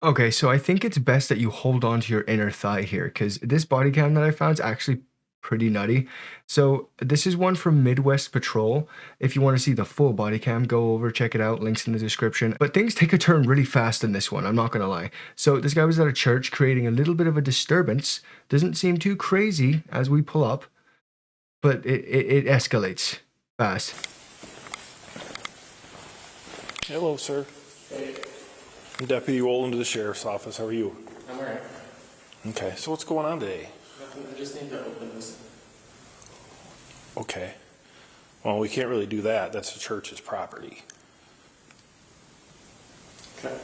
Okay, so I think it's best that you hold on to your inner thigh here because this body cam that I found is actually pretty nutty. So this is one from Midwest Patrol. If you want to see the full body cam, go over, check it out, links in the description. But things take a turn really fast in this one, I'm not gonna lie. So this guy was at a church creating a little bit of a disturbance. Doesn't seem too crazy as we pull up, but it escalates fast. Hello, sir. Hey, I'm Deputy Rowland to the Sheriff's Office. How are you? I'm alright. Okay, so what's going on today? Nothing, I just need to open this. Okay. Well, we can't really do that. That's the church's property. Okay.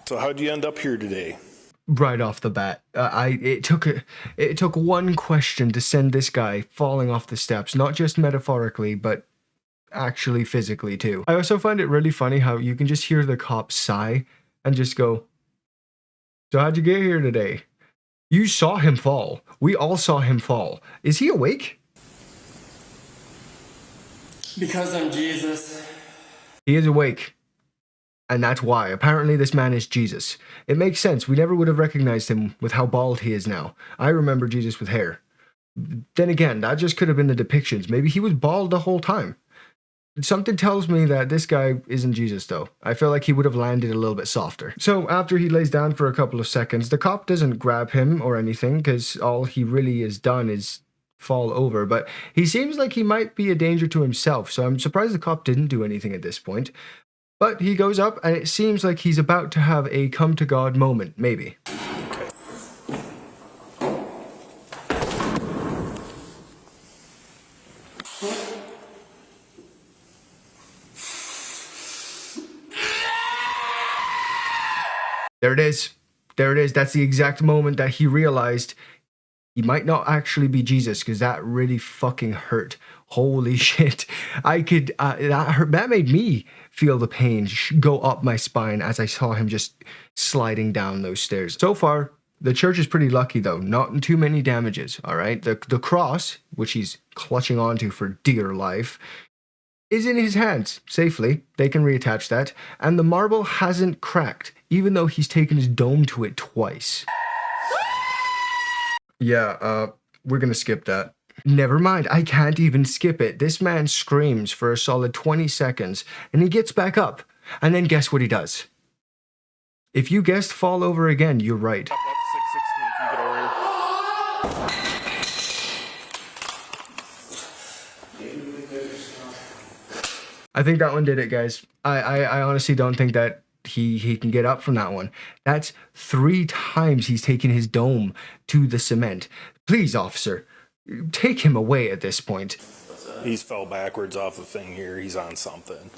So how'd you end up here today? Right off the bat, it took one question to send this guy falling off the steps, not just metaphorically, but actually physically too. I also find it really funny how you can just hear the cop sigh and just go, "So how'd you get here today? You saw him fall. We all saw him fall. Is he awake?" Because I'm Jesus. He is awake. And that's why. Apparently this man is Jesus. It makes sense. We never would have recognized him with how bald he is now. I remember Jesus with hair. Then again, that just could have been the depictions. Maybe he was bald the whole time. Something tells me that this guy isn't Jesus though. I feel like he would have landed a little bit softer. So after he lays down for a couple of seconds, the cop doesn't grab him or anything because all he really has done is fall over, but he seems like he might be a danger to himself, so I'm surprised the cop didn't do anything at this point. But he goes up, and it seems like he's about to have a come to God moment, maybe. There it is. There it is. That's the exact moment that he realized he might not actually be Jesus, because that really fucking hurt. Holy shit. That made me feel the pain go up my spine as I saw him just sliding down those stairs. So far, the church is pretty lucky though, not too many damages, all right? The cross, which he's clutching onto for dear life, is in his hands safely. They can reattach that. And the marble hasn't cracked, even though he's taken his dome to it twice. Yeah, we're gonna skip that. Never mind, I can't even skip it. This man screams for a solid 20 seconds, and he gets back up. And then guess what he does? If you guessed fall over again, you're right. Up 616, can you get over here? I think that one did it, guys. I honestly don't think that he can get up from that one. That's 3 times he's taken his dome to the cement. Please, officer, take him away at this point. He's fell backwards off the thing here. He's on something.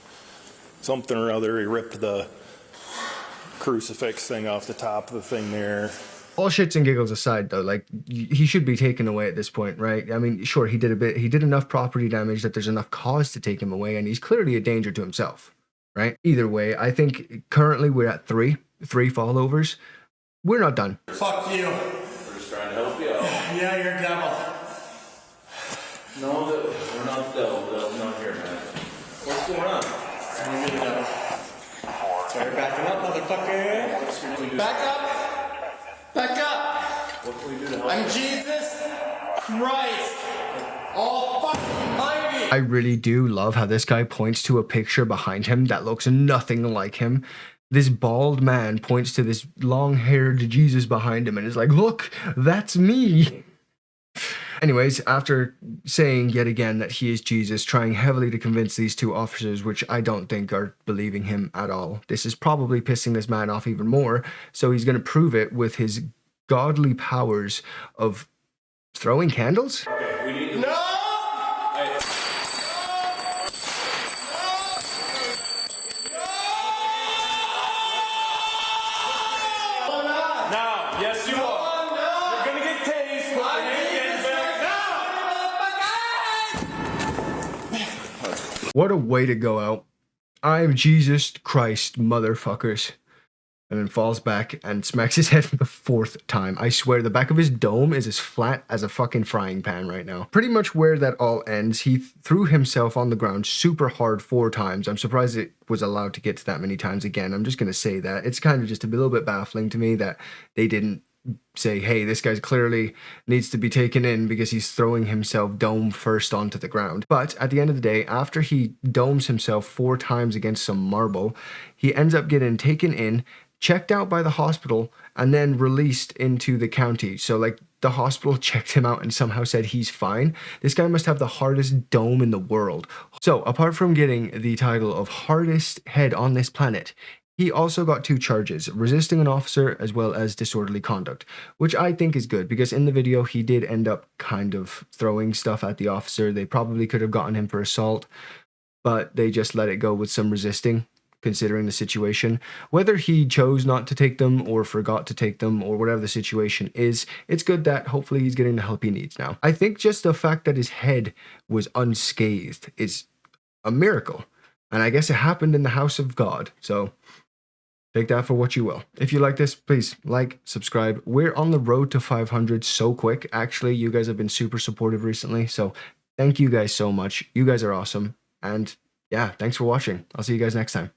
Something or other. He ripped the crucifix thing off the top of the thing there. All shits and giggles aside, though, like, he should be taken away at this point, right? I mean, sure, he did enough property damage that there's enough cause to take him away, and he's clearly a danger to himself, right? Either way, I think currently we're at three fallovers. We're not done. Fuck you. We're just trying to help you out. Yeah, you're a devil. No, we're not the devil. The devil's not here, man. What's going on? You're the devil. Sorry, backing up, motherfucker. What can we do? Back up. Back up. What can we do to help? I'm Jesus Christ. All fucking mighty. I really do love how this guy points to a picture behind him that looks nothing like him. This bald man points to this long-haired Jesus behind him and is like, "Look, that's me." Anyways, after saying yet again that he is Jesus, trying heavily to convince these 2 officers, which I don't think are believing him at all, this is probably pissing this man off even more, so he's going to prove it with his godly powers of throwing candles? Okay, we need to... No! Now, yes, you are. You're gonna get tased. Put your hands back now. What a way to go out. I'm Jesus Christ, motherfuckers. and then falls back and smacks his head for the 4th time. I swear, the back of his dome is as flat as a fucking frying pan right now. Pretty much where that all ends, he threw himself on the ground super hard 4 times. I'm surprised it was allowed to get to that many times again. I'm just going to say that. It's kind of just a little bit baffling to me that they didn't say, hey, this guy clearly needs to be taken in because he's throwing himself dome first onto the ground. But at the end of the day, after he domes himself 4 times against some marble, he ends up getting taken in, checked out by the hospital, and then released into the county. So like the hospital checked him out and somehow said he's fine. This guy must have the hardest dome in the world. So apart from getting the title of hardest head on this planet, he also got 2 charges, resisting an officer as well as disorderly conduct, which I think is good because in the video he did end up kind of throwing stuff at the officer. They probably could have gotten him for assault, but they just let it go with some resisting, considering the situation. Whether he chose not to take them or forgot to take them or whatever the situation is, it's good that hopefully he's getting the help he needs now. I think just the fact that his head was unscathed is a miracle. And I guess it happened in the house of God. So take that for what you will. If you like this, please like, subscribe. We're on the road to 500 so quick. Actually, you guys have been super supportive recently. So thank you guys so much. You guys are awesome. And yeah, thanks for watching. I'll see you guys next time.